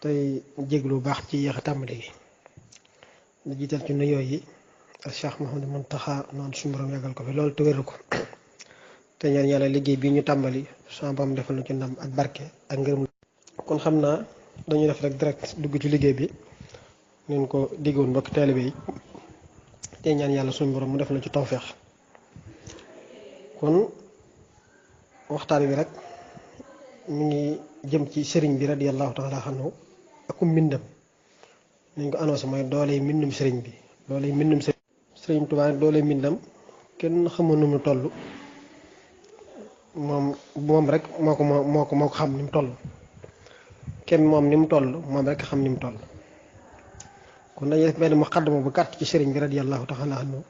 tey jéglu bu baax ci yéex a tàmbali gi di jiital ci nuyoo yi ak Cheikh Mouhamadou Mountakha noonu suñu borom yàggal ko fi loolu te wéral ko te ñaan yàlla liggéey bi ñu tàmbali sama borom defal na ci ndam ak barke ak ngërëm. kon xam naa dañuy def rek direct dugg ci liggéey bi neen ko diggoon mbokk taalibe yi te ñaan yàlla suñu borom mu def na ci tawfeex. kon waxtaan wi rek mi ngi jëm ci sëriñ bi radiyallahu taala anhu ak mbindam nañ ko annoncé mooy dooley mbindum sëriñ bi dooley mbindum sëriñ Tuubaa dooley mbindam kenn xamul nu mu toll moom rek moo ko xam ni mu toll kenn moom ni mu toll moom rek xam ni mu toll. kon dañuy def benn muqaddama bu gàtt ci sëriñ bi radiyallahu taala anhu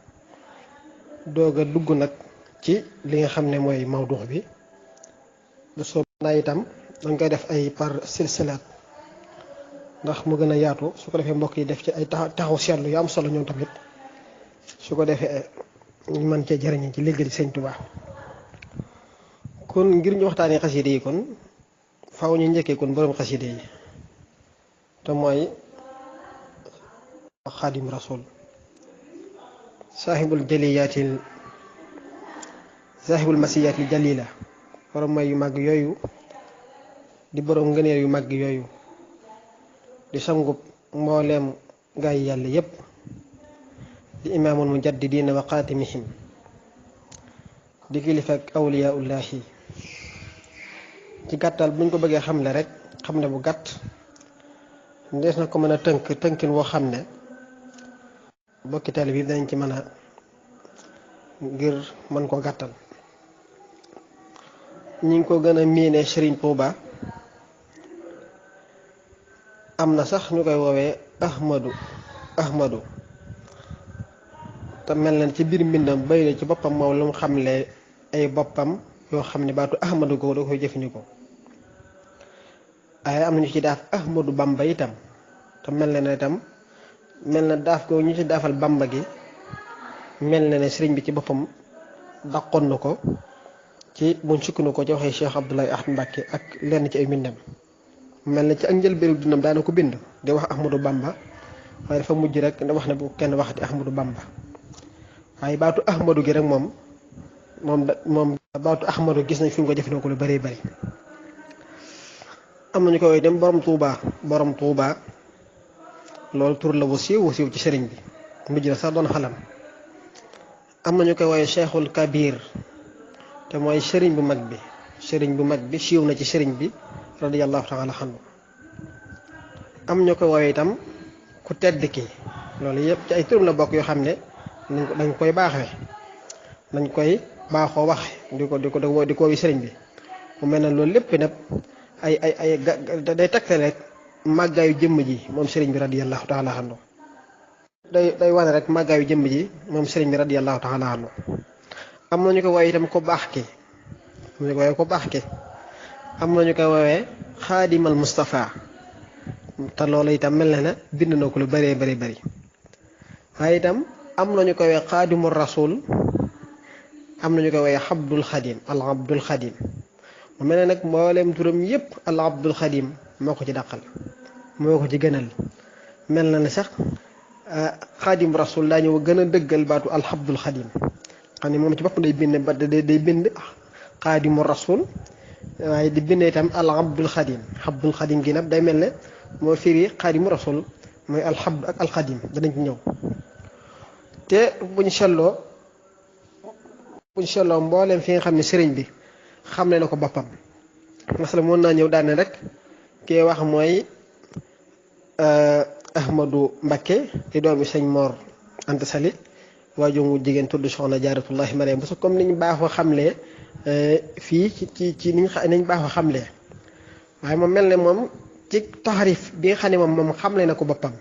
doog a dugg nag ci li nga xam ne mooy mawduu bi bu soob naa itam dañ koy def ay par silsilaat ndax mu gën a yaatu su ko defee mbokk yi def ci ay taxaw seetlu yu am solo ñoom tamit su ko defee ñu mën cee jëriñu ci liggéey Sëñ Tuubaa. kon ngir ñu waxtaanee xaside yi kon faaw ñu njëkkee kon borom xaside yi te mooy xaadim rasul saahibul masiyaatil jalila borom may yu màgg yooyu di borom ngëneel yu màgg yooyu di sangub mbooleem gaay yàlla yépp di imaamul mujaddidiina wa xaatimihim di kilifa ak awliyaullahi ci gàttal buñ ko bëggee xamle rek xam ne bu gàtt ndees na ko mën a tënkin woo xam ne bokki teel bi dañ ci mën a ngir mën ko gàttal. ñi ngi ko gën a miine Sëriñ Tuuba am na sax ñu koy woowee ahmadu te mel na ci biir mbindam bay na ci boppam moom lu mu xamle ay boppam yoo xam ne baatu ahmadu ko da koy jëfandikoo waaye am na ñu ci daaf ahmadu bamba itam te mel na ne itam mel na daaf ko ñu ci daafal bamba gi mel na ne sëriñ bi ci boppam daqoon na ko ci buñ sukkandiku ko ci waxee Cheikh Abdoulaye Ahad Mbacké ak lenn ci ay mbindam mel na ci ak njëlbéenu dundam daana ko bind di wax Ahmadou Bamba waaye dafa mujj rek da wax ne bu kenn waxati Ahmadou Bamba waaye baatu Ahmadou gi rek moom baatu Ahmadou gis nañ fi mu ko jëfandikoo lu bëree bëri. am nañu ko woowee dem borom Touba loolu tur la wu siiw ci sëriñ bi mujj na sax doon xalam. am nañu koy woowee Cheikhul Kabir te mooy sëriñ bu mag bi siiw na ci sëriñ bi radiyallahu taala anhu. am ñu ko woowee itam ku tedd ki loolu yëpp ci ay turam la bokk yoo xam ne dañ koy baaxoo waxe di ko wi sëriñ bi mu mel ne loolu lépp nag ay day tegtal rek màggaayu jëmm ji moom sëriñ bi radiyallahu taala anhu day wane rek màggaayu jëmm ji moom sëriñ bi radiyallahu taala anhu. am na ñu ko woowee itam ko baax ki am na ñu koy woowee xaadimal Mustafa te loolu itam mel na ne bind na ko lu bëree bëri waaye itam am na ñu koy woowee xaadimul rasul am na ñu koy woowee Abdul Xadim mu mel ne nag mboolem turam yépp al Abdul Xadim moo ko ci dàqal moo ko ci gënal mel na ne sax xaadim rasul daa ñëw gën a dëggal baatu al Abdul Xadim xam ne moom ci bopp day bind xaadimu rasul waaye di bind itam al Abdul Xadim gi nag day mel ne moo firi xaadimu rasul mooy al Abd ak al Xadim danañ ci ñëw. te buñ seetloo mbooleem fi nga xam ne sëriñ bi xam ne na ko boppam masala mën naa ñëw daane rek kii wax mooy Ahmadou Mbacké di doomi sëñ Mor Anta Sali waajur mu jigéen tudd soxna Jaaratullahi Mariam Bousso comme niñ baaxoo xamlee fii ci niñ baaxoo xamlee waaye moom mel ne moom ci taxarif bi nga xam ne moom xamle na ko boppam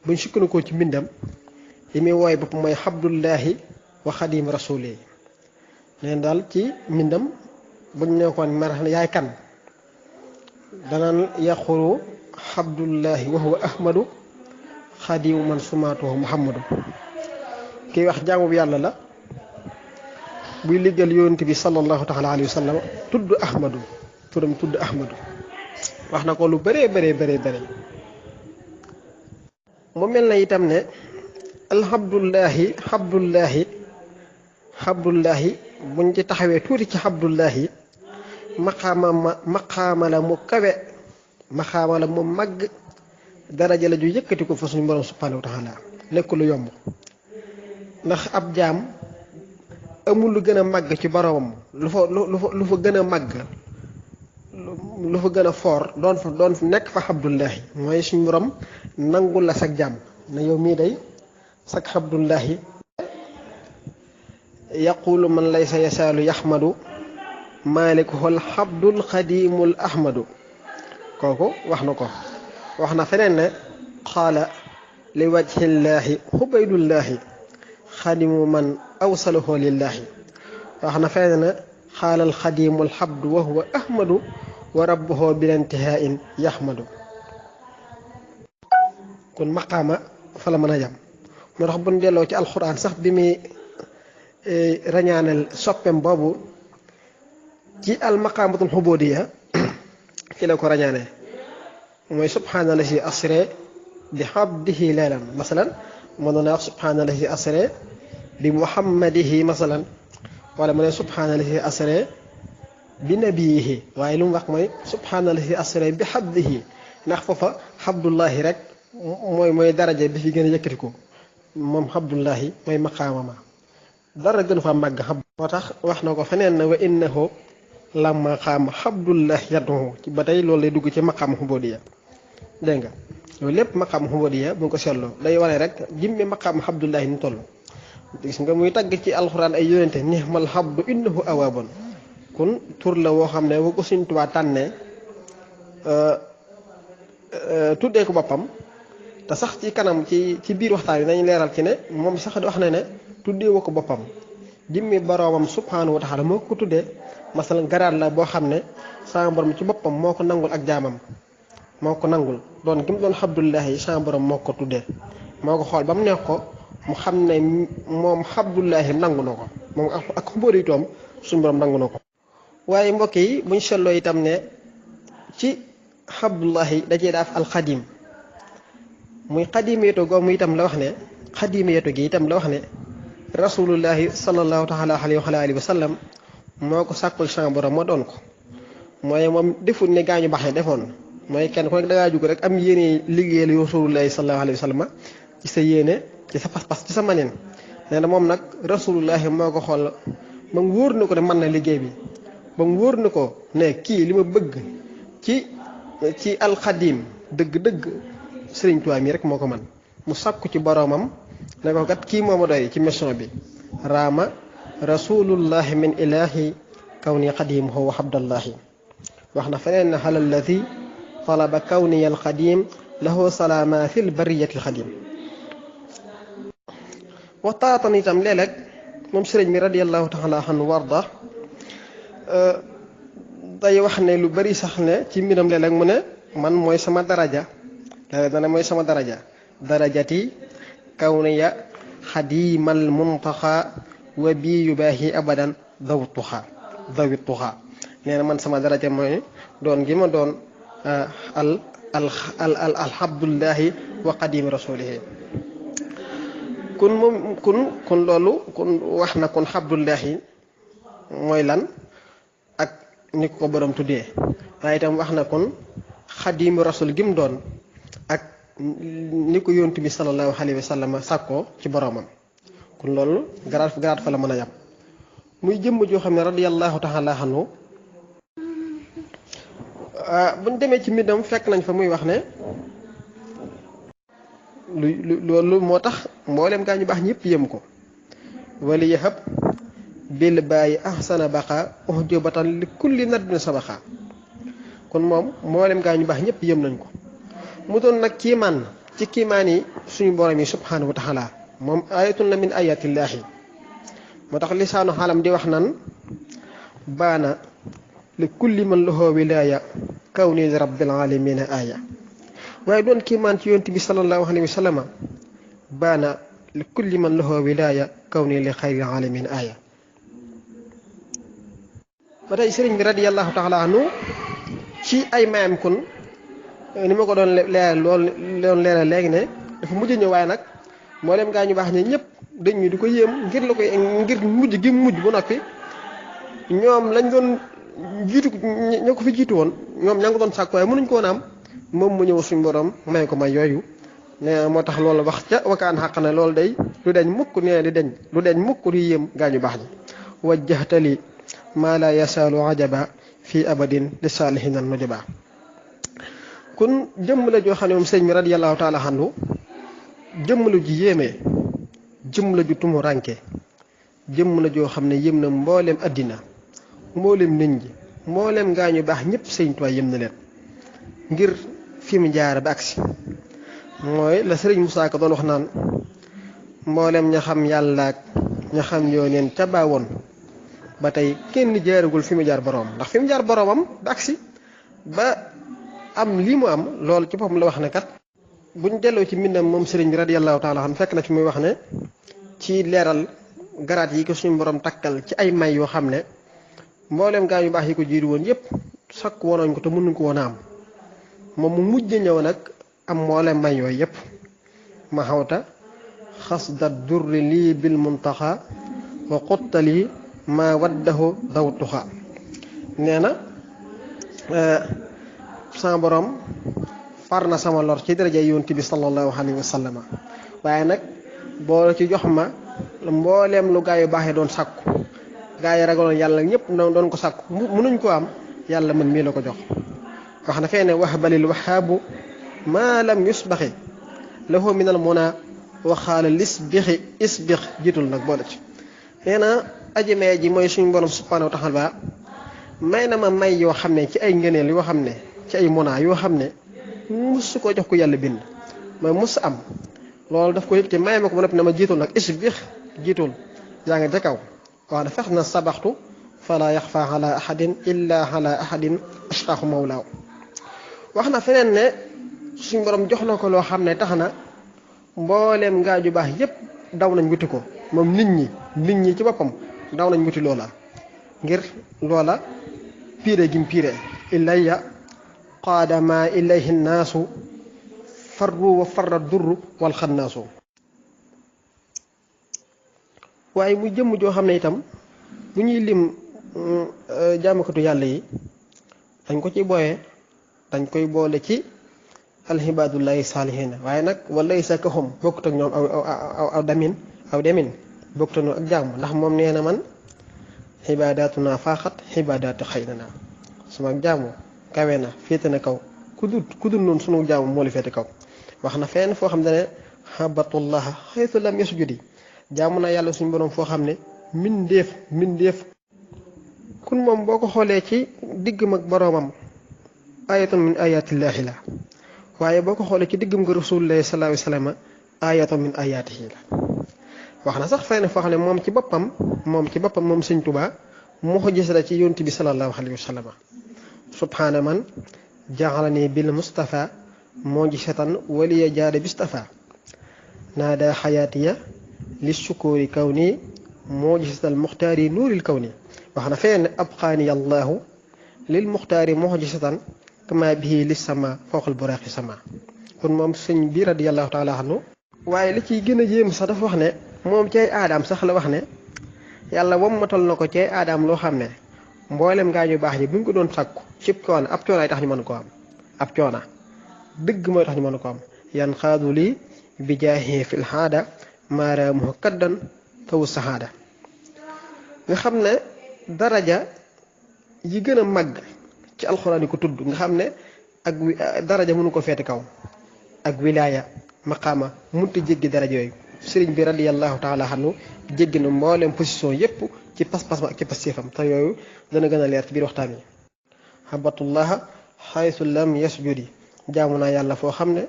buñ sukkandikoo ci mbindam li muy wooye boppam mooy Abdullahi wa Xadim Rasuli neen daal ci mbindam buñ nekkoon marax yaay kan danaan yaqulu Abdullahi wa huwa Ahmadu Xadimu man sumaatuhu Muhammadu kiy wax jaamu bi yàlla la buy liggéeyal yonent bi sallallahu taala alayhi wa sallam tudd Ahmadu turam tudd Ahmadu wax na ko lu bëree bëri mu mel na itam ne xabdullahi buñ ci taxawee tuuti ci xabdullahi maqaama la mu kawe maqaama la mu màgg daraja la ju yëkkati ko fa suñu borom subhanahu wa taala nekk lu yomb ndax ab jaam amul lu gën a màgg ci boromam lu fa gën a màgg lu fa gën a foor doon fa nekk fa xabdullahi mooy suñu borom nangul la sag jaam ne yow mii day sag xabdullahi yaqulu man laysa yasaalu yaxmadu malikuhul xabdul xadimul ahmadu kooku wax na ko wax na feneen ne qaala li wajhillaahi xubaydullaahi xadimu man awsalahu lillaahi wax na feneen ne qaala alxadimul xabdu wa huwa ahmadu wa rabbuhu bilantihain yaxmadu kon maqaama fa la mën a yam moo tax buñ delloo ci alxuraan sax bi muy rañaanal soppem boobu ci almaqaamatul xubudiya ci la ko rañaanee mooy subhaanallazi asra bi abdihi laylan masalan mënoon naa wax subhaanallazi asra bi muhammadihi masalan wala mu ne subhaanallazi asra bi nabiyihi waaye lu mu wax mooy subhaanallazi asra bi abdihi ndax foofa abdullahi rek mooy daraja bi fi gën a yëkkati ko moom abdullahi mooy maqaamama dara gën fa màgg xam moo tax wax na ko feneen na wa innahu la maqaam abdullahi yad'u ci ba tey loolu lay dugg ci maqaam xubudiya dégg nga loolu lépp maqaam xubudiya bu nga ko seetloo day wane rek jimmi maqaam abdullahi ni toll gis nga muy tagg ci alxuraan ay yonente nihmal abdu innahu awaabun kon tur la woo xam ne boo ko Sëriñ Tuubaa tànnee tuddee ko boppam te sax ci kanam ci biir waxtaan bi nañu leeral ci ne moom sax wax na ne tuddee woo ko boppam jimmi boroomam subhaanahu wa taala moo ko tuddee masalan garaat la boo xam ne sama borom ci boppam moo ko nangul ak jaamam moo ko nangul doon gi mu doon xabdullahi sama borom moo ko tuddee moo ko xool ba mu neex ko mu xam ne moom xabdullahi nangu na ko moom ak xubóoritoom suñu borom nangu na ko waaye mbokk yi buñ seetloo itam ne ci xabdullahi dajee daaf alxadim muy xadimeeto googu itam la wax ne xadimeeto gi itam la wax ne rasulullahi sallallahu taala alayhi wa sallam moo ko sàkkul sama borom moo doon ko mooy moom deful ne gaañu baax ne defoon mooy kenn ku nekk dangaa jug rek am yéene liggéeyal rasulullahi sallallahu alayhi wa sallam ci sa yéene ci sa pas-pas ci sa maneen nee na moom nag rasulullahi moo ko xool ba mu wóor na ko ne mën na liggéey bi ba mu wóor na ko ne kii li ma bëgg ci alxadim dëgg-dëgg Sëriñ Tuubaa mi rek moo ko man mu sàkku ci boroomam ne ko kat kii moo ma doy ci mission bi raama rasulullahi min ilahi kawni xadimuhu wa abdallahi wax na feneen ne xalal ladi talaba kawni alxadim lahu salaama fil bariyati alxadim waxtaatan itam léeg-léeg moom sëriñ bi radiallahu taala anhu warda day wax ne lu bari sax ne ci mbiram léeg-léeg mu ne man mooy sama daraja léeg-léeg dana mooy sama daraja darajati kawniya xadimal muntaxa wa bii yubaahi abadan dawi tuxa nee na man sama daraja mooy doon gi ma doon alhamdulillahi wa qadimi rasulihi kun moom kun loolu kun wax na kun xabdullahi mooy lan ak ni ko borom tuddee waaye itam wax na kun xadimi rasul gi mu doon ak ni ko yontu bi sallallahu alayhi wa sallam sàkkoo ci boromam kon loolu garaat fa la mën a yam muy jëmm joo xam ne radiyallahu taala anhu buñ demee ci mbindam fekk nañ fa muy wax ne loolu moo tax mboolem gaa ñu baax ñëpp yëm ko wali yahab bil bàyyi ahsana baqa uhjubatan li kulli nadbin sabaqa kon moom mboolem gaa ñu baax ñëpp yëm nañ ko mu doon nag kiimaan ci kiimaan yi suñu borom yi subhanahu wa taala moom ayatun la min ayatillaahi moo tax lisaanu xalam di wax nan baana li kulli man lahu wilaaya kaw ni rabbil alamina aya waaye doon kiimaan ci yonent bi sallallahu alayhi wa sallam baana li kulli man lahu wilaaya kaw ni li xayri alamin aya ba tey sëriñ bi radiyallahu taala anhu ci ay mayam kon ni ma ko doon leeral léegi ne dafa mujj ñëw waaye nag mboolem gaa ñu baax ñi ñëpp dañ ñu di ko yéem ngir la koy ngir mujj gi mujj bu noppi ñoom lañ doon jiitu ñoo ko fi jiitu woon ñoom ña nga ko doon sàkk waaye mënuñ ko woon am moom mu ñëw suñ borom may ko may yooyu ne moo tax loolu wax ca wakaan xaq na loolu day lu deñ mukk nee di deñ lu deñ mukk di yéem gaa ñu baax ñi wajjahtali maa la yasaalu ajaba fii abadin li saalihin al nujaba kon jëmm la joo xam ne moom sëñ bi radiyallahu taala anhu jëmm la ju yéeme jëmm la ju tumu ranke jëmm la joo xam ne yëm na mbooleem addina mbooleem nit ñi mbooleem gaa ñu baax ñëpp sëñ Tuubaa yëm na leen ngir fi mu jaara ba agsi mooy la sëriñ Musaa Ka doon wax naan mbooleem ña xam yàlla ak ña xam yooneen ca baawoon ba tey kenn jaaragul fi mu jaar boroom ndax fi mu jaar boroomam ba agsi ba am lii mu am loolu ci boppam la wax ne kat buñ delloo ci mbindam moom sëriñ bi radiyallahu taala anhu fekk na fi muy wax ne ci leeral garaat yi ko suñu borom takkal ci ay may yoo xam ne mbooleem gaa yu baax yi ko jiitu woon yépp sakk wonoñ ko te mënuñ ko woon a am moom mu mujj ñëw nag am mbooleem may yooyu yépp ma xawta xasda durri lii bil muntaxa wa xuttali ma waddahu dawtuxa nee na sama borom far na sama lor ci daraja yonent bi sallallahu alayhi wa sallam waaye nag boo ci jox ma mbooleem lu gaa yu baaxee doon sàkku gaa yi ragaloon yàlla ñëpp doon ko sàkku mënuñ ko am yàlla man mii la ko jox wax na fee ne wax balil waxaabu maa lam yusbaxi lahu min al muna waxaala lisbixi isbix jiitul nag boole ci nee na aji may ji mooy suñu borom subhanahu wa taala may na ma may yoo xam ne ci ay ngëneel yoo xam ne ci ay muna yoo xam ne musu ko jox ko yàlla bind mooy mus am loolu daf ko yëg te may ma ko ba noppi na ma jiitul nag isbix jiitul yaa ngi ca kaw wax na fex na sabaxtu fala yaxfa ala ahadin illa ala ahadin ashqaahu mawlaaw wax na feneen ne suñ borom jox na ko loo xam ne tax na mbooleem ngaa ju baax yépp daw nañ wuti ko moom nit ñi ci boppam daw nañ wuti loola ngir loola piire gim piire ilayya qaada ma ilayhi nnaasu farru wa farra durru wal xannaasu waaye muy jëmm joo xam ne itam bu ñuy lim jaamakatu yàlla yi dañ ko ci booyee dañ koy boole ci alxibaadullahi saalihiina waaye nag walaysa kahum bokkut ak ñoom aw demin bokkut ak ñoom ak jaamu ndax moom nee na man xibaadaatuna faaxat xibaadaatu xëy na sama jaamu kawe na féete na kaw ku dul noonu sunu jaamu moo li féete kaw wax na fenn foo xam ne xabatullaha xaytu lam yasjudi jaamu naa yàlla suñu borom foo xam ne mindeef kun moom boo ko xoolee ci diggam ak boroomam ayatun min ayatillahi la waaye boo ko xoolee ci diggam nga rasulullahi sallallahu alayhi wasallam ayatun min ayatihi la wax na sax fenn foo xam ne moom ci boppam moom Sëñ Tuubaa moo ko gis la ci yonent bi sallallahu alayhi wasallam subhaana man jaxalani bil mustafa moo gisatan waliya jaada bistafa naada xayaatiya li sukuri kaw nii moo gisatal muxtaari nuuril kaw nii wax na fenn abqaani allahu lil muxtaari moo gisatan kama bihi li sama fawqal buraaxi sama kon moom sëñ bi radiyallahu taala anhu waaye li ciy gën a yéem sax dafa wax ne moom ci ay aadaam sax la wax ne yàlla wammatal na ko ci ay aadaam loo xam ne mboolem gaa ñu baax ñi bu ñu ko doon sàkku cib coona ab coonaay tax ñu mën ko am ab coona dëgg mooy tax ñu mën ko am yan xaadu lii bi jaahi fil haada maaraamuhu kaddan tawu sahaada nga xam ne daraja yi gën a màgg ci alxuraan yi ko tudd nga xam ne ak daraja mënu ko feeti kaw ak wilaaya maqaama munti jéggi daraja yooyu sëriñ bi radiyallahu taala anhu jéggi na mboolem position yépp ci pas-pas ak ci pastéefam te yooyu dana gën a leer ci biir waxtaan yi habatullaha xaytu lam yasjudi jaamu naa yàlla foo xam ne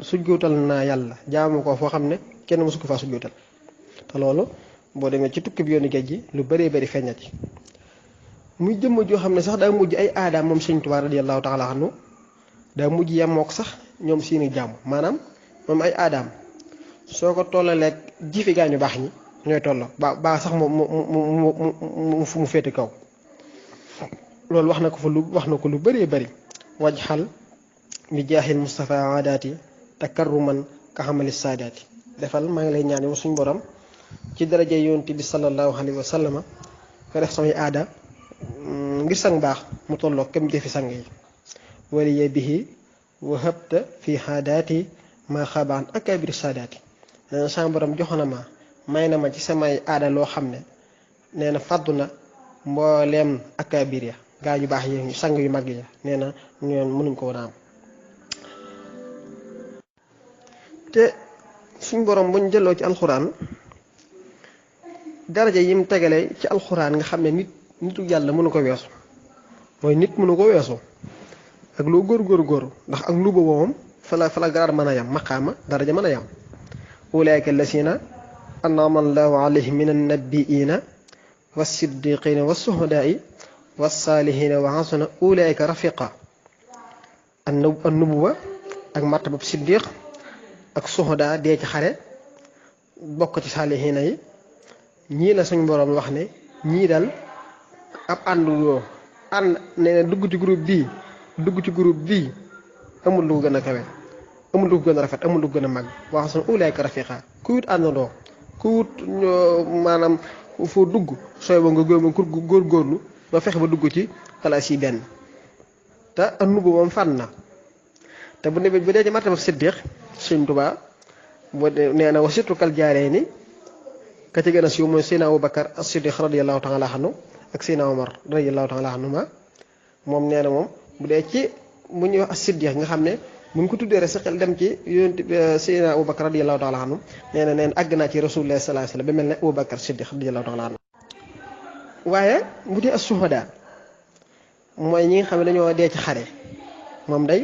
sujjootal naa yàlla jaamu ko foo xam ne kenn mësu ko faa sujjootal te loolu boo demee ci tukki bi yoonu géej gi lu bëree bëri feeñat ci muy jëmm joo xam ne sax daa mujj ay aadaam moom Sëñ Tuubaa radiyallahu taala anhu daa mujj yemook sax ñoom seeni jàmm maanaam moom ay aadaam soo ko tollaleeg jifi gaañu baax ñi ñooy tolloo ba sax mu féete kaw loolu wax na ko lu bëree bëri wajxal bi jaaxil Mustafa aadaati takarruman ka xamali saadaati defal maa ngi lay ñaan yow suñ borom ci daraja yonent bi sallallahu alayhi wa sallama nga def samay aada ngir sang baax mu tolloo kem jëfi sang yi waliye bihi wa habta fi haadaati ma xabaan akabiri saadaati nee na sama borom jox na ma may na ma ci samay aada loo xam ne nee na fàddu na mbooleem akabir ya gaa yu baax yi sang yu mag ya nee na ñoom mënuñ ko woon a am te suñ borom buñ jëloo ci alxuraan daraja yim tegale ci alxuraan nga xam ne nitu yàlla mënu ko weesu mooy nit mënu ko weesu ak loo góor ndax ak nuba moom fa la garaat mën a yam maqaama daraja mën a yam ulaayka lasina an'ama allahu alayhim min annabiyina wassiddiqina wassuhadaai wassalihina wa hasuna ulaayka rafiqa an nubuwa ak martabab siddiq ak suhada dee ci xare bokk ci saalihina yi ñii la suñ boroom wax ne ñii dal ab ànd nee na dugg ci groupe bii amul lu gën a kawe amul lu gën a rafet amul lu gën a mag wax sunu ulaayka rafiqa ku wut àndandoo ku wut maanaam foo dugg sooy ba nga góorgóorlu ba fexe ba dugg ci place yi benn te annubu moom fànn na te bu dee ci martaba siddiq Sëñ Tuubaa nee na wasitu kal jaaree ni ka ci gën a siiw mooy Seydina Abubakar as-Siddiq radiyallahu taala anhu ak Seydina Omar radiyallahu taala anhuma moom nee na moom bu dee ci bu ñuy wax as-Siddiq nga xam ne bu ñu ko tuddee rek sa xel dem ci yonent Seydina Abubakar radiyallahu taala anhu nee na àgg naa ci Rasulullah sallallahu alayhi wasallam ba mel ne Abubakar Siddiq radiyallahu taala anhu waaye bu dee as-suhada mooy ñi nga xam ne dañoo dee ci xare moom day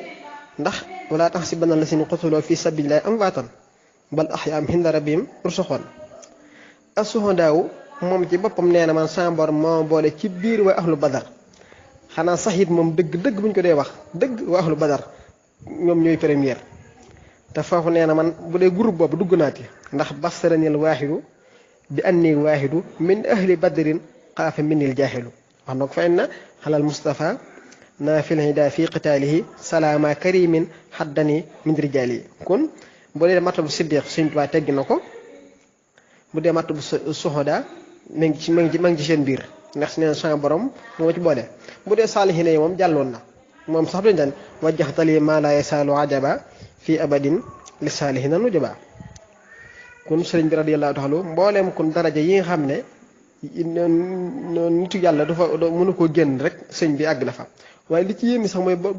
ndax wala tahsibanna llaziina qutiluu fi sabiilillaahi amwaatan bal ahyaa'un inda rabbihim yurzaquun as-suhadaaw moom ci boppam nee na man sama borom moo boole ci biir waa ahlu badar xanaa saxiit moom dëgg bu ñu ko dee wax dëgg waa ahlu badar ñoom ñooy première te foofu nee na man bu dee groupe boobu dugg naa ci ndax bassaranil waahidu bi anni waahidu min ahli badrin xaafa minnil jaahilu wax na ko fa inna xalal Mustafa naafil hida fi qitaalihi salaama karimin haddani min rijaali kon bu dee martabu siddiq Sëñ Tuubaa teggi na ko bu dee martabu suhada ma ngi ci seen biir ndax nee na sama borom moo ci boole bu dee saalihiina yi moom jàlloon na moom sax duñ daan wajjaxtali maa laa yasaalu ajaba fii abadin li saalihiina nujaba kon sëriñ bi radiyallahu taala mbooleem kon daraja yi nga xam ne nitu yàlla dafa mënu koo génn rek sëñ bi àgg na fa waaye li ci yéemi sax mooy ba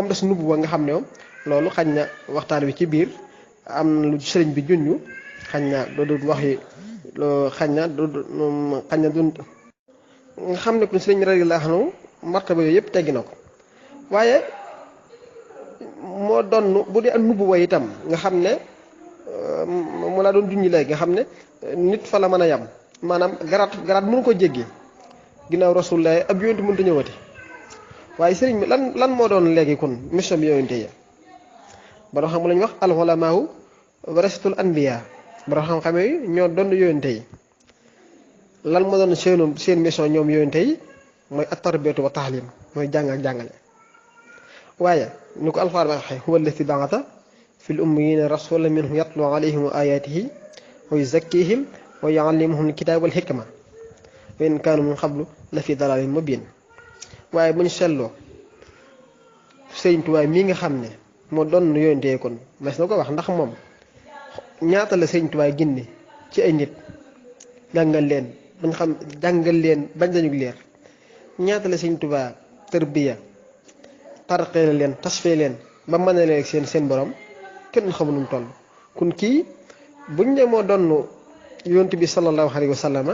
mu des nubb ba nga xam ne moom loolu xañ na waxtaan wi ci biir am na lu sëriñ bi junñu xañ na du wax yi xañ na du nga xam ne kon sëriñ bi radiyallahu anhu martaba yooyu yëpp teggi na ko waaye moo doon bu dee ak nubb wa itam nga xam ne mu laa doon junñi léegi nga xam ne nit fa la mën a yam maanaam garaat mënu ko jéggi ginnaaw rasulullah ab yonent mënut a ñëwati waaye sëriñ bi lan moo doon léegi kon mission bi yonente yi borom xam lañu wax al ulamaahu warasatul anbiya borom xam-xam yi ñoo doon yonente yi lan moo doon seen mission ñoom yonente yi mooy at-tarbiyatu wa ta'lim mooy jàng ak jàngale waaye ñu ko alxuraan waxee huwa allati ba'atha fil ummiyyiina rasulan minhum yatlu alayhim ayatihi wa yuzakkihim wa yuallimuhum alkitaaba wal hikma wa in kaanu min qablu la fi dalaalin mubiin waaye bu ñu seetloo Sëriñ Tuubaa mii nga xam ne moo doon yonente kon mas na ko wax ndax moom ñaata la Sëriñ Tuubaa ginne ci ay nit jàngal leen bañ dañu leer ñaata la Sëriñ Tuubaa tërbiya tarqee leen tasfee leen ba mën a leen seen borom kenn xamu nu mu toll kon kii buñ ne moo doon yonent bi sallallahu alayhi wa sallam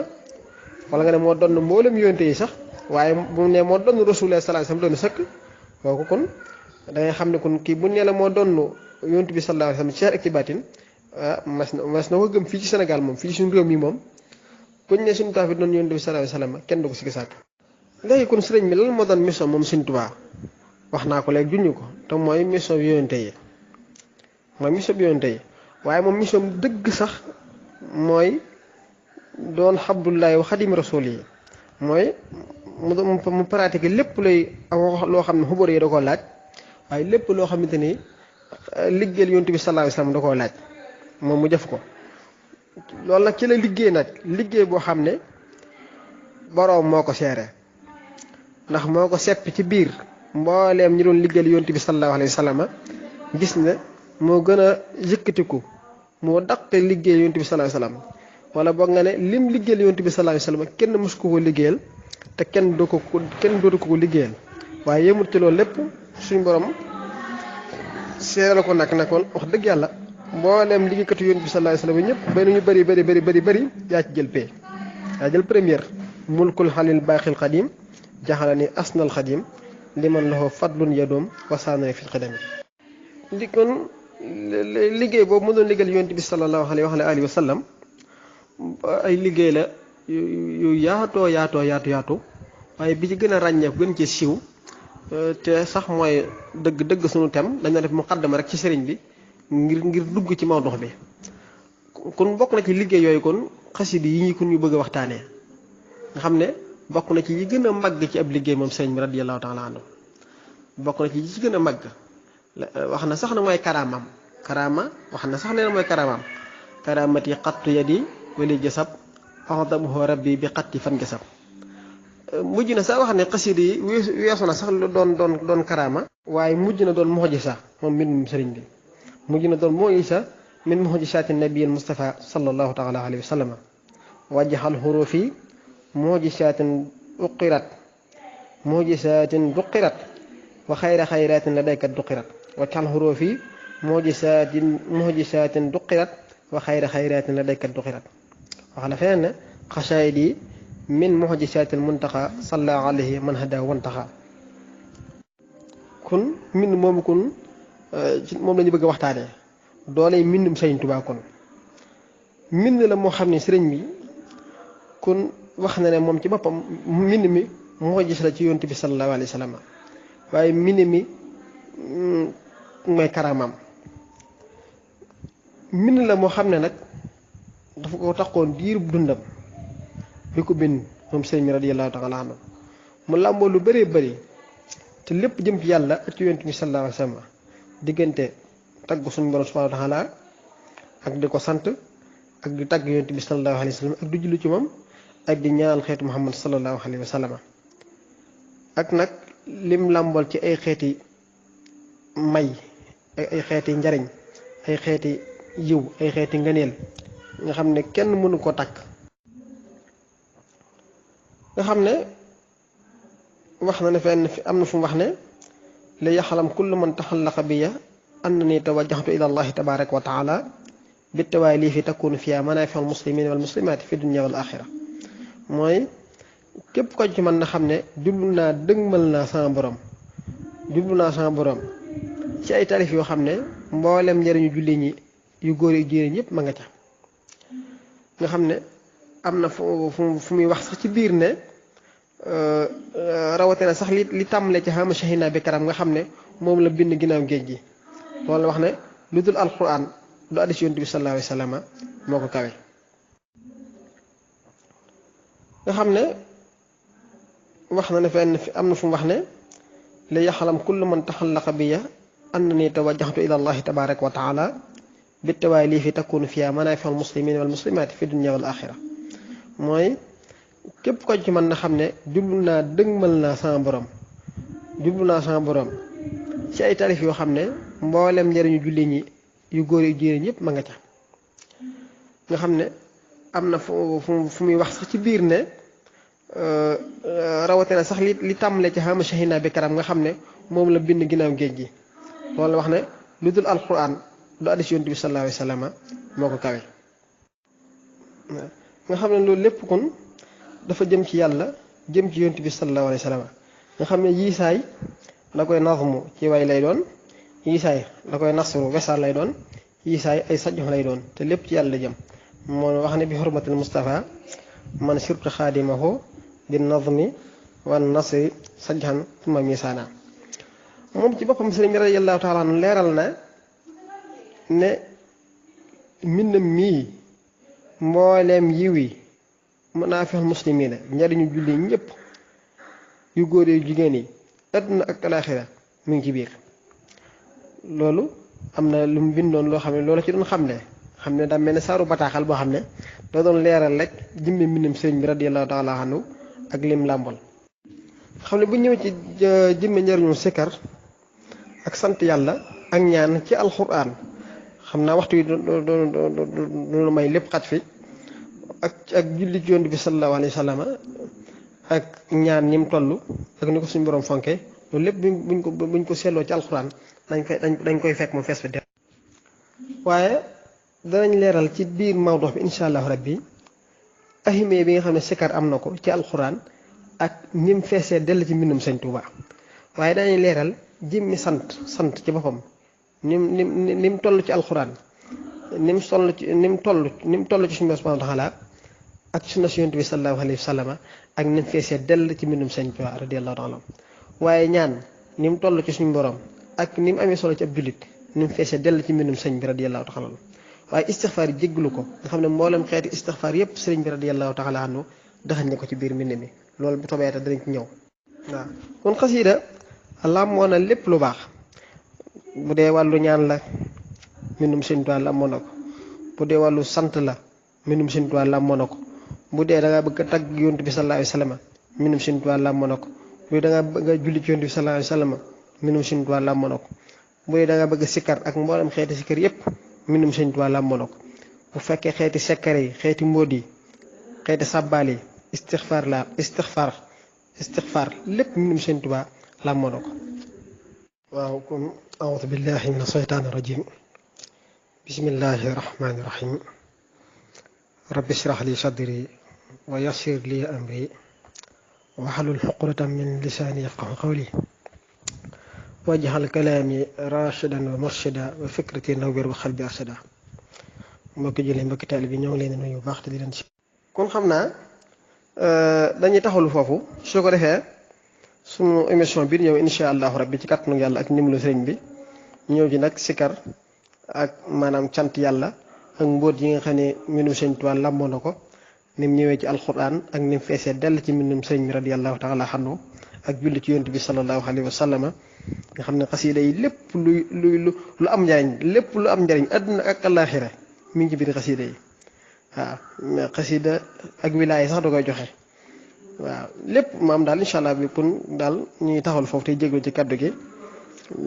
wala nga ne moo doon mboolem yonente yi sax waaye bu ne moo doon rasulullah sallallahu alayhi wa sallam doon sëkk kooku kon da ngay xam ne kon kii bu ne la moo doon yonent bi sallallahu alayhi wa sallam ci ak ci baatin mas na ko gëm fii ci Sénégal moom fii ci suñu réew mi moom buñ ne suñu taaf bi doon yonent bi sallallahu alayhi wa sallam kenn du ko si gisaat léegi kon sëriñ bi lan moo doon mission moom Sëriñ Tuubaa wax naa ko léegi junñu ko te mooy mission bi yonente yi waaye moom mission dëgg sax mooy doon Abdullahi wa Xadim Rasul yi mooy mu pratiquer lépp lay loo xam ne xubóor yi da koo laaj waaye lépp loo xamante ni liggéeyal yonent bi sallallahu alayhi wasallam da koo laaj moom mu def ko. loolu nag ci la liggéey nag liggéey boo xam ne boroom moo ko seere ndax moo ko sepp ci biir mbooleem ñi doon liggéeyal yonent bi sallallahu alayhi wasallam gis ne moo gën a yëkkatiku moo daq liggéeyal yonent bi sallallahu alayhi wasallam wala boog nga ne lim liggéeyal yonent bi sallallahu alayhi wasallam kenn mësu ko liggéeyal te kenn dootu ko liggéeyal waaye yemut ci loolu lépp suñu borom seeral ko nag ne kon wax dëgg yàlla mbooleem liggéeykatu yonent bi sallallahu alayhi wasallam ñëpp bay nañu bëri yaa ci jël pay yaa jël première mulkul xalil baaxil xadim jaxalani asnal xadim liman lahu fadlun yadoom wasaanani fil xidami di kon liggéey boobu mu doon liggéeyal yonent bi sallallahu alayhi wa sallam ay liggéey la yu yaatoo yaatu waaye bi ci gën a ràññeeku gën ci siiw te sax mooy dëgg sunu tem dañoo def muqaddama rek ci sëriñ bi ngir dugg ci mawdux bi kon bokk na ci liggéey yooyu kon xasida yi ñu kon ñu bëgg a waxtaanee nga xam ne bokk na ci yi gën a màgg ci ab liggéey moom sëriñ bi radiyallahu taala anhu bokk na ci yi ci gën a màgg wax na sax na mooy karaamam wax na sax nee na mooy karaamati xattu yadi wali jasab axdabuhu rabbi bi xatti fan jasab mujj na sax wax ne xasida yi weesu na sax lu doon karaama waaye mujj na doon mu'jiza moom mbindum sëriñ bi mujj na doon mu'jiza min mu'jizaati nabiyil Mustafa sallallahu taala alayhi wa sallam wajjahal xurufi mu'jizaatin duqirat wa xayraatin ladayka duqirat wajjahal xurufi mu'jizaatin duqirat wa xayraatin ladayka duqirat wax la feneen ne xasaayid yi min mu'jizaatil muntaqa salla alayhi man hada wantaqa kon mbind moomu kon moom la ñu bëgg a waxtaanee doole mbindum Sëriñ Tuubaa kon mbind la moo xam ne sëriñ bi kon wax na ne moom ci boppam mbind mi moo gis la ci yonent bi sallallahu alayhi wa sallam waaye mbind mi mooy karaamam mbind la moo xam ne nag dafa ko taxoon diir bu dundam bi ko bind moom sëriñ bi radiyallahu taala anhu mu làmboo lu bëree bëri te lépp jëm ci yàlla ak ci yonent bi sallallahu alayhi wa sallam diggante tagg suñu borom subhanahu wa taala ak di ko sant ak di tagg yonent bi sallallahu alayhi wa sallam ak di julli ci moom ak di ñaanal xeetu Muhammad sallallahu alayhi wa sallam ak nag lim làmbool ci ay xeeti may ay xeeti njariñ ay xeeti yiw ay xeeti ngëneel nga xam ne kenn mënu ko takk nga xam ne wax na ne fenn fi am na fu mu wax ne li yaxlam kullu man taxallaqa biya annani tawajjahtu ila allahi tabaraka wa taala bittawaay lii fi takunu fiya manaafi'ul muslimin wal muslimaati fi dunya wal axira mooy képp ko ci man na xam ne dëgmal naa sama borom ci ay tarif yoo xam ne mboolem njëriñu julli ñi yu góor yu jigéen ñëpp ma nga ca nga xam ne am na fu muy wax sax ci biir ne rawatina sax li tàmbalee ci xama shahina bi karam nga xam ne moom la bind ginnaaw géej gi loolu la wax ne lu dul alquran du hadiis yonent bi sallallahu alayhi wa sallam moo ko kawe nga xam ne wax na ne fenn fi am na fu mu wax ne li yaxlam kullu man taxallaqa biya annani tawajjahtu ila allahi tabaraka wa taala bittawaay lii fi takunu fiya manaafi'ul muslimin wal muslimaati fi dunya wal axira mooy képp ko ci man na xam ne dëgmal naa sama borom ci ay tarif yoo xam ne mboolem njëriñu julli ñi yu góor yu jigéen ñëpp ma nga ca nga xam ne am na fu muy wax sax ci biir ne rawatina sax li tàmbalee ci xama shahina bi karam nga xam ne moom la bind ginnaaw géej gi loolu la wax ne lu dul alquran du hadiis yonent bi sallallahu alayhi wa sallam moo ko kawe nga xam ne loolu lépp kon dafa jëm ci yàlla jëm ci yonent bi sallallahu alayhi wa sallam nga xam ne yiisaay la koy nazmu ci way lay doon yiisaay la koy nasru wesaar lay doon yiisaay ay sajjox lay doon te lépp ci yàlla jëm moo wax ne bi xurmatil Mustafa man sirtu xaadimahu di nazmi wan nasri sajjan tuma misaana moom ci boppam sëriñ bi radiyallahu taala anhu leeral na ne mbindam mii mbooleem yiw yi manaafi'ul muslimiina njariñu julli ñëpp yu góor yu jigéen yi àdduna ak alaaxira mi ngi ci biir. loolu am na lu mu bindoon loo xam ne loolu ci doon xamle xam ne daa mel ne saaru bataaxal boo xam ne da doon leeral rek jëmmi mbindum sëriñ bi radiyallahu taala anhu ak lim làmbool. xam ne bu ñëwee ci jëmmi njariñu sikkar ak sant yàlla ak ñaan ci alxuraan xam naa waxtu yi du may lépp xat fi ak julli ci Yonent bi sallallahu alayhi wa sallam ak ñaan ñi mu toll ak ni ko suñu borom fonke loolu lépp buñ ko seetloo ci alxuraan dañ koy fekk mu fees fi def. waaye danañ leeral ci biir mawdux bi incha allahu rabbi ahimee bi nga xam ne sikkar am na ko ci alxuraan ak ñim feesee dell ci mbindum Sëñ Tuuba waaye danañ leeral jëmmi sant ci boppam nim toll ci alxuraan nim toll ci suñu subhaanahu wa taala ak sunna si Yonent bi sallallahu alayhi wa sallam ak nim feesee dell ci mbindum Sëñ Tuuba radiyallahu taala waaye ñaan nim toll ci suñu borom ak ni mu amee solo ci ab jullit ni mu feesee dell ci mbindum sëñ bi radiyallahu taala anhu waaye istixfaar yi jégglu ko nga xam ne mboolem xeeti istixfaar yépp sëriñ bi radiyallahu taala anhu daxañ ne ko ci biir mbind mi loolu bu tobeeta danañ ci ñëw. waaw kon xasiida làmmoo na lépp lu baax bu dee wàllu ñaan la mbindum Sëñ Tuubaa làmmoo na ko bu dee wàllu sant la mbindum Sëñ Tuubaa làmmoo na ko bu dee da nga bëgg a tagg Yonent bi sallallahu alayhi wa sallam mbindum Sëñ Tuubaa làmmoo na ko bu dee da nga bëgg a julli ci Yonent bi sallallahu alayhi wa sallam mbindum Sëñ Tuubaa làmmoo na ko bu dee da nga bëgg sikkar ak mboolem xeeti sikkar yépp mbindum Sëñ Tuubaa làmmoo na ko bu fekkee xeeti sekkare yi xeeti mbóot yi xeeti sàbbaal yi istixfaar lépp mbindum Sëñ Tuubaa làmmoo na ko. waaw kon aoudu billahi min asheytaani rajim bismillahi rahmaani rahim rabbi shrah li sadri wa yassir li amri wahlul uqdatan min lisaani yafqahu qawli waj'al kalaami rashidan wa murshida wa fikrati nawwir wa qalbi arshada. mbokki julli mbokki taalibe bi ñoo ngi leen di nuyu bu baax te di leen si. kon xam naa dañuy taxawlu foofu su ko defee sunu émission bi ñëw incha allahu rabbi ci kàttanu yàlla ak ndimbalu sëriñ bi ñëw ci nag sikar ak maanaam cant yàlla ak mbóot yi nga xam ne mbindum Sëriñ Tuubaa làmboo na ko ni mu ñëwee ci alquran ak ni mu feesee dell ci mbindum sëriñ bi radiyallahu taala anhu ak julli ci Yonent bi sallallahu alayhi wa sallam nga xam ne xasiida yi lépp lu am njariñ lépp lu am njariñ àdduna ak àllaaxira mi ngi ci biir xasiida yi waaw mais xasiida ak wilaaya sax da koy joxe waaw lépp maam daal incha allah bi pour daal ñuy taxawal foofu tey jégalu ci kaddu gi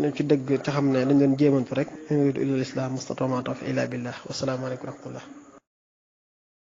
ñu ci dëgg te xam ne dañ doon jéemantu rek in uriidu illa al-islaah mastata'tu wa ma tawfiiqi illa billah wa salaamu aleykum wa rahmatullah